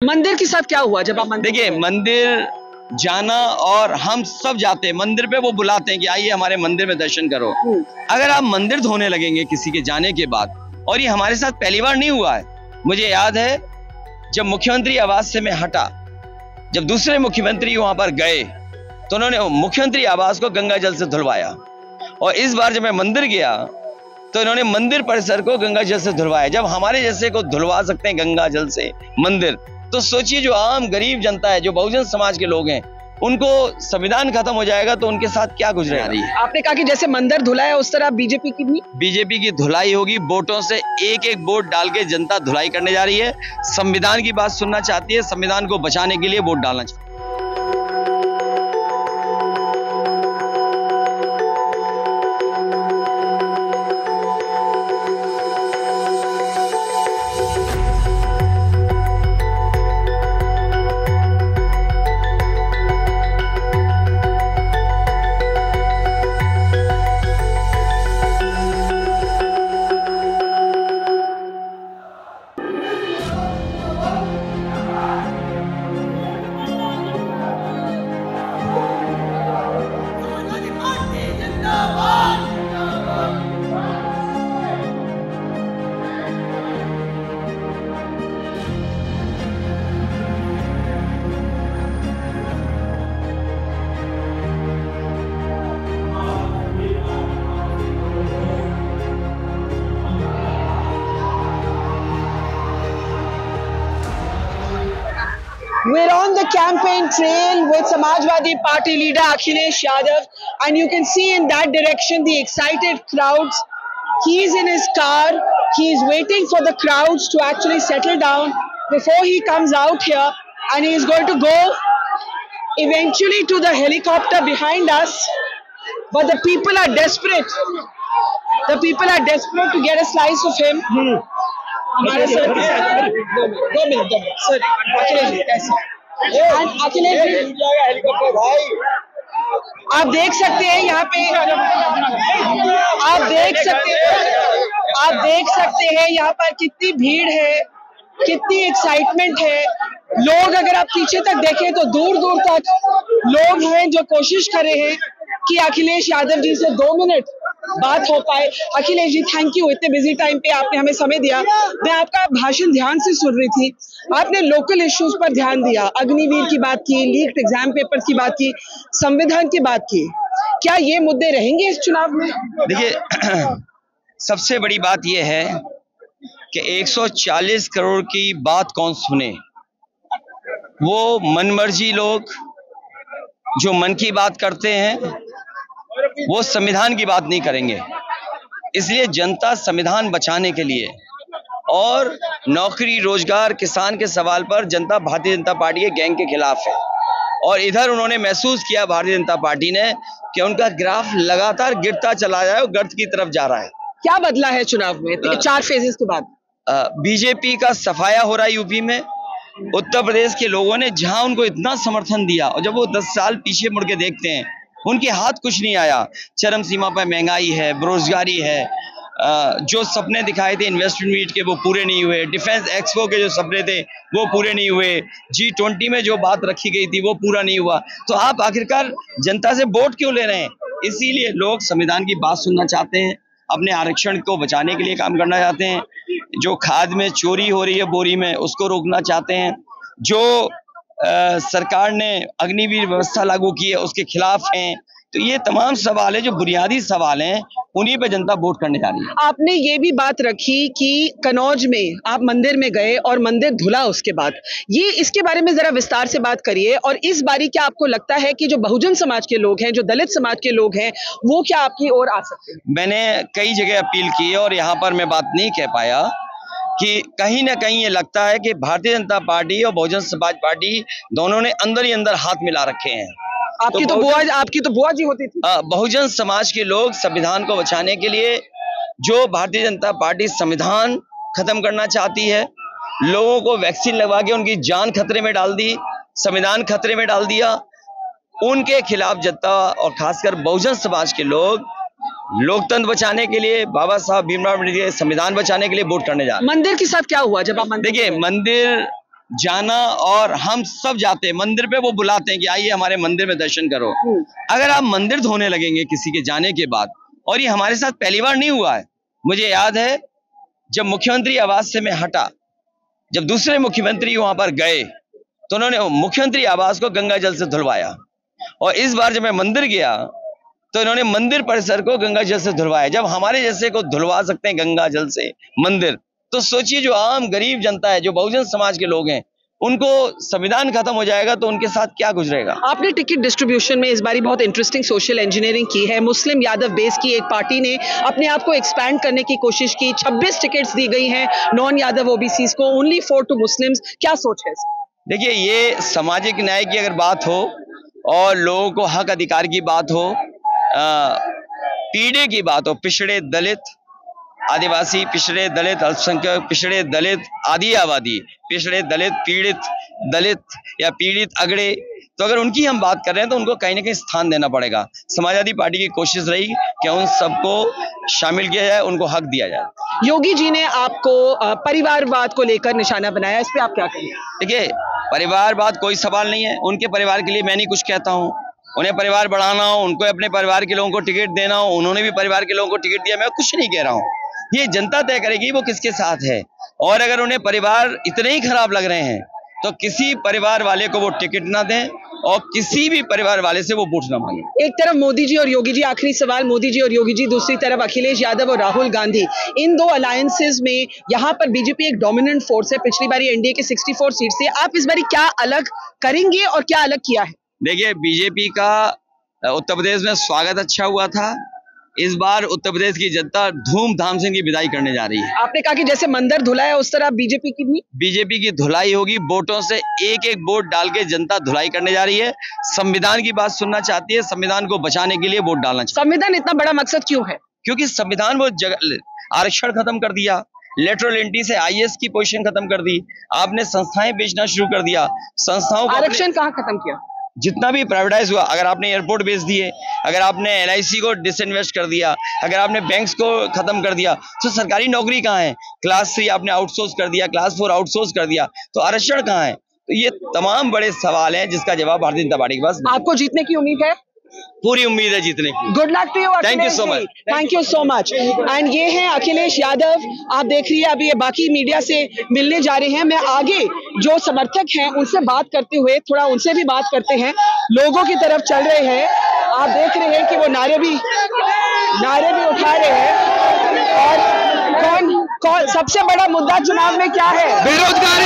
मंदिर के साथ क्या हुआ जब आप मंदिर? देखिए, मंदिर जाना और हम सब जाते हैं मंदिर पे, वो बुलाते हैं कि आइए हमारे मंदिर में दर्शन करो। अगर आप मंदिर धोने लगेंगे किसी के जाने के बाद, और ये हमारे साथ पहली बार नहीं हुआ है। मुझे याद है जब मुख्यमंत्री आवास से मैं हटा, जब दूसरे मुख्यमंत्री वहां पर गए तो उन्होंने मुख्यमंत्री आवास को गंगा जल से धुलवाया, और इस बार जब मैं मंदिर गया तो इन्होंने मंदिर परिसर को गंगा जल से धुलवाया। जब हमारे जैसे को धुलवा सकते हैं गंगा जल से मंदिर, तो सोचिए जो आम गरीब जनता है, जो बहुजन समाज के लोग हैं, उनको संविधान खत्म हो जाएगा तो उनके साथ क्या गुजरे आ रही है। आपने कहा कि जैसे मंदिर धुलाया उस तरह बीजेपी की भी बीजेपी की धुलाई होगी। वोटों से एक एक वोट डाल के जनता धुलाई करने जा रही है। संविधान की बात सुनना चाहती है, संविधान को बचाने के लिए वोट डालना चाहती है। We're on the campaign trail with Samajwadi Party leader Akhilesh Yadav, and you can see in that direction the excited crowds. He's in his car. He's waiting for the crowds to actually settle down before he comes out here, and he is going to go eventually to the helicopter behind us. But the people are desperate. The people are desperate to get a slice of him. हमारे sir 2 minute sir, Akhilesh ji कैसे? अखिलेश जी आप देख सकते हैं यहाँ पे, आप देख सकते हैं यहाँ पर कितनी भीड़ है, कितनी एक्साइटमेंट है। लोग अगर आप पीछे तक देखें तो दूर दूर तक लोग हैं जो कोशिश कर रहे हैं कि अखिलेश यादव जी से 2 मिनट बात हो पाए। अखिलेश जी थैंक यू, इतने बिजी टाइम पे आपने हमें समय दिया। मैं आपका भाषण ध्यान से सुन रही थी, आपने लोकल इश्यूज पर ध्यान दिया, अग्निवीर की बात की, लीक्ड एग्जाम पेपर्स की बात की, संविधान की बात की। क्या ये मुद्दे रहेंगे इस चुनाव में? देखिए, सबसे बड़ी बात यह है कि 140 करोड़ की बात कौन सुने। वो मनमर्जी लोग जो मन की बात करते हैं वो संविधान की बात नहीं करेंगे। इसलिए जनता संविधान बचाने के लिए और नौकरी रोजगार किसान के सवाल पर जनता भारतीय जनता पार्टी के गैंग के खिलाफ है। और इधर उन्होंने महसूस किया भारतीय जनता पार्टी ने कि उनका ग्राफ लगातार गिरता चला जाए और गर्त की तरफ जा रहा है। क्या बदला है चुनाव में 4 फेजेस के बाद? बीजेपी का सफाया हो रहा है यूपी में। उत्तर प्रदेश के लोगों ने जहां उनको इतना समर्थन दिया, और जब वो 10 साल पीछे मुड़ के देखते हैं उनके हाथ कुछ नहीं आया। चरम सीमा पर महंगाई है, बेरोजगारी है, जो सपने दिखाए थे इन्वेस्टमेंट मीट के वो पूरे नहीं हुए, डिफेंस एक्सपो के जो सपने थे वो पूरे नहीं हुए, G20 में जो बात रखी गई थी वो पूरा नहीं हुआ। तो आप आखिरकार जनता से वोट क्यों ले रहे हैं? इसीलिए लोग संविधान की बात सुनना चाहते हैं, अपने आरक्षण को बचाने के लिए काम करना चाहते हैं, जो खाद में चोरी हो रही है बोरी में उसको रोकना चाहते हैं, जो सरकार ने अग्निवीर व्यवस्था लागू की है उसके खिलाफ हैं। तो ये तमाम सवाल है जो बुनियादी सवाल हैं, उन्हीं पे जनता वोट करने जा रही है। आपने ये भी बात रखी कि कन्नौज में आप मंदिर में गए और मंदिर धुला उसके बाद, ये इसके बारे में जरा विस्तार से बात करिए। और इस बारी क्या आपको लगता है कि जो बहुजन समाज के लोग हैं, जो दलित समाज के लोग हैं, वो क्या आपकी ओर आ सकते हैं? मैंने कई जगह अपील की और यहाँ पर मैं बात नहीं कह पाया कि कहीं ना कहीं ये लगता है कि भारतीय जनता पार्टी और बहुजन समाज पार्टी दोनों ने अंदर ही अंदर हाथ मिला रखे हैं। आपकी तो बुआ जी होती थी। बहुजन समाज के लोग संविधान को बचाने के लिए, जो भारतीय जनता पार्टी संविधान खत्म करना चाहती है, लोगों को वैक्सीन लगवा के उनकी जान खतरे में डाल दी, संविधान खतरे में डाल दिया, उनके खिलाफ जनता और खासकर बहुजन समाज के लोग लोकतंत्र बचाने के लिए, बाबा साहब भीमराव अम्बेडकर के संविधान बचाने के लिए वोट करने जा रहे हैं। मंदिर के साथ क्या हुआ जब आप देखिए, मंदिर जाना, और हम सब जाते हैं मंदिर पे, वो बुलाते हैं कि आइए हमारे मंदिर में दर्शन करो। अगर आप मंदिर धोने लगेंगे किसी के जाने के बाद, और ये हमारे साथ पहली बार नहीं हुआ है। मुझे याद है जब मुख्यमंत्री आवास से मैं हटा, जब दूसरे मुख्यमंत्री वहां पर गए तो उन्होंने मुख्यमंत्री आवास को गंगा जल से धुलवाया, और इस बार जब मैं मंदिर गया तो इन्होंने मंदिर परिसर को गंगा जल से धुलवाया। जब हमारे जैसे को धुलवा सकते हैं गंगा जल से मंदिर, तो सोचिए जो आम गरीब जनता है, जो बहुजन समाज के लोग हैं, उनको संविधान खत्म हो जाएगा तो उनके साथ क्या गुजरेगा। आपने टिकट डिस्ट्रीब्यूशन में इस बारी बहुत इंटरेस्टिंग सोशल इंजीनियरिंग की है। मुस्लिम यादव बेस की एक पार्टी ने अपने आप को एक्सपैंड करने की कोशिश की। 26 टिकट्स दी गई हैं नॉन यादव ओबीसीज को, ओनली 4 टू मुस्लिम्स। क्या सोच है? देखिए, ये सामाजिक न्याय की अगर बात हो और लोगों को हक अधिकार की बात हो, पीढ़े की बात हो, पिछड़े दलित आदिवासी, पिछड़े दलित अल्पसंख्यक, पिछड़े दलित आदि आबादी, पिछड़े दलित पीड़ित दलित या पीड़ित अगड़े, तो अगर उनकी हम बात कर रहे हैं तो उनको कहीं ना कहीं स्थान देना पड़ेगा। समाजवादी पार्टी की कोशिश रही कि उन सबको शामिल किया जाए, उनको हक दिया जाए। योगी जी ने आपको परिवारवाद को लेकर निशाना बनाया, इस पे आप क्या कहेंगे? देखिए, परिवारवाद कोई सवाल नहीं है। उनके परिवार के लिए मैं नहीं कुछ कहता हूँ। उन्हें परिवार बढ़ाना हो, उनको अपने परिवार के लोगों को टिकट देना हो, उन्होंने भी परिवार के लोगों को टिकट दिया, मैं कुछ नहीं कह रहा हूँ। ये जनता तय करेगी वो किसके साथ है, और अगर उन्हें परिवार इतने ही खराब लग रहे हैं तो किसी परिवार वाले को वो टिकट ना दें और किसी भी परिवार वाले से वो वोट ना मांगे। एक तरफ मोदी जी और योगी जी, आखिरी सवाल, मोदी जी और योगी जी, दूसरी तरफ अखिलेश यादव और राहुल गांधी। इन दो अलायंसेस में यहाँ पर बीजेपी एक डोमिनेंट फोर्स है। पिछली बारी एनडीए के 64 सीट से, आप इस बारी क्या अलग करेंगे और क्या अलग किया है? देखिए, बीजेपी का उत्तर प्रदेश में स्वागत अच्छा हुआ था। इस बार उत्तर प्रदेश की जनता धूमधाम से इनकी विदाई करने जा रही है। आपने कहा कि जैसे मंदिर धुलाया उस तरह बीजेपी की धुलाई होगी। वोटों से एक एक वोट डाल के जनता धुलाई करने जा रही है। संविधान की बात सुनना चाहती है, संविधान को बचाने के लिए वोट डालना चाहिए। संविधान इतना बड़ा मकसद क्यों है? क्योंकि संविधान वो आरक्षण खत्म कर दिया, लेटरल एंट्री से आईएएस की पोजीशन खत्म कर दी, आपने संस्थाएं बेचना शुरू कर दिया। संस्थाओं को आरक्षण कहाँ खत्म किया? जितना भी प्राइवेटाइज हुआ, अगर आपने एयरपोर्ट बेच दिए, अगर आपने एलआईसी को डिसइन्वेस्ट कर दिया, अगर आपने बैंक्स को खत्म कर दिया, तो सरकारी नौकरी कहाँ है? क्लास 3 आपने आउटसोर्स कर दिया, क्लास 4 आउटसोर्स कर दिया, तो आरक्षण कहाँ है? तो ये तमाम बड़े सवाल हैं जिसका जवाब भारतीय जनता पार्टी के पास। आपको जीतने की उम्मीद है? पूरी उम्मीद है जीतने की। Good luck to you. Thank you so much. Thank you so much. And ये हैं अखिलेश यादव। आप देख रही है, अभी ये बाकी मीडिया से मिलने जा रहे हैं। मैं आगे जो समर्थक हैं उनसे बात करते हुए थोड़ा उनसे भी बात करते हैं। लोगों की तरफ चल रहे हैं, आप देख रहे हैं कि वो नारे भी उठा रहे हैं। और कौन सबसे बड़ा मुद्दा चुनाव में क्या है? बेरोजगारी।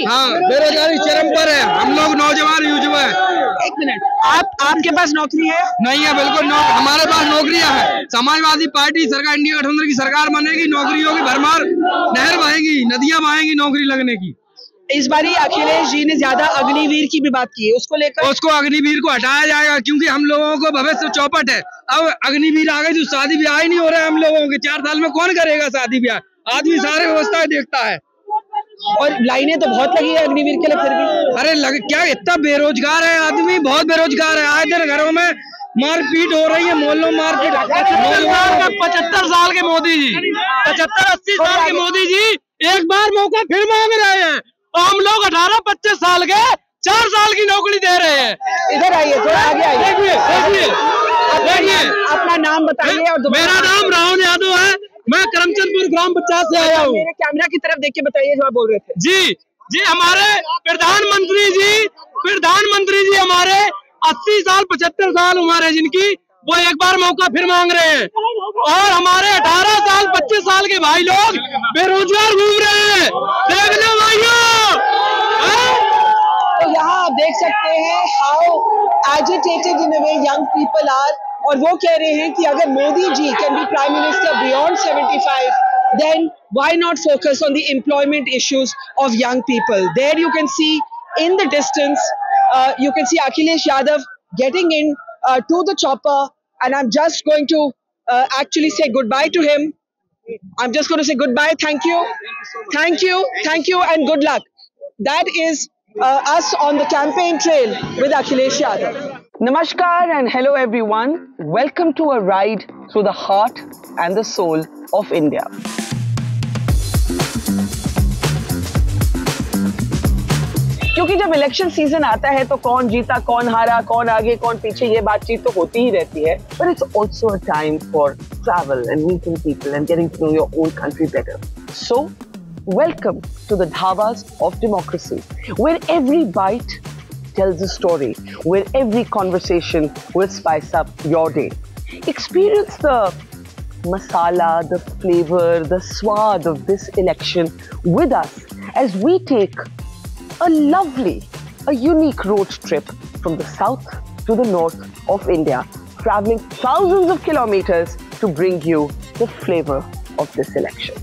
हाँ, बेरोजगारी चरम पर है। हम लोग नौजवान युवा है। एक मिनट, आपके पास नौकरी है? नहीं है, बिल्कुल हमारे पास नौकरियां हैं। समाजवादी पार्टी सरकार, इंडिया गठबंधन की सरकार बनेगी, नौकरियों की भरमार नहर बहेगी, नदियां बहेंगी नौकरी लगने की। इस बारी अखिलेश जी ने ज्यादा अग्निवीर की भी बात की है, उसको अग्निवीर को हटाया जाएगा, क्योंकि हम लोगों को भविष्य चौपट है। अब अग्निवीर आ गई तो शादी ब्याह ही नहीं हो रहा है हम लोगों के। 4 साल में कौन करेगा शादी ब्याह? आदमी सारे व्यवस्थाएं देखता है। और लाइनें तो बहुत लगी है अग्निवीर के लिए, फिर भी अरे क्या इतना बेरोजगार है आदमी, बहुत बेरोजगार है। आए दिन घरों में मारपीट हो रही है, मोहल्लों में मारपीट। 75 साल के मोदी जी, 75-80 साल के मोदी जी एक बार मौका फिर मांग रहे हैं, और हम लोग 18-25 साल के 4 साल की नौकरी दे रहे हैं। इधर आइए, थोड़ा आगे आइए। देखिए, अपना नाम बताइए। और मेरा नाम राहुल यादव है, मैं करमचंदपुर ग्राम पंचायत से आया हूँ। मेरे कैमरा की तरफ देख के बताइए जो आप बोल रहे थे। जी, हमारे प्रधानमंत्री जी हमारे 80 साल 75 साल उम्र है जिनकी, वो एक बार मौका फिर मांग रहे हैं। और हमारे 18 साल 25 साल के भाई लोग बेरोजगार घूम रहे हैं। देख लो भाइयों। तो यहाँ आप देख सकते हैं how agitated in a way young people are. और वो कह रहे हैं कि अगर Modi ji can be prime minister beyond 75, then why not focus on the employment issues of young people? There you can see in the distance, you can see Akhilesh Yadav getting in to the chopper, and I'm just going to actually say goodbye to him. I'm just going to say goodbye. Thank you, and good luck. That is us on the campaign trail with Akhilesh Yadav. Namaskar and hello everyone. Welcome to a ride through the heart and the soul of India. क्योंकि जब election season आता है तो कौन जीता, कौन हारा, कौन आगे, कौन पीछे, ये बातचीत तो होती ही रहती है. But it's also a time for travel and meeting people and getting to know your own country better. So, welcome to the Dhabas of Democracy, where every bite tells a story, where every conversation will spice up your day. Experience the masala, the flavor, the swad of this election with us as we take a unique road trip from the south to the north of India, traveling thousands of kilometers to bring you the flavor of this election.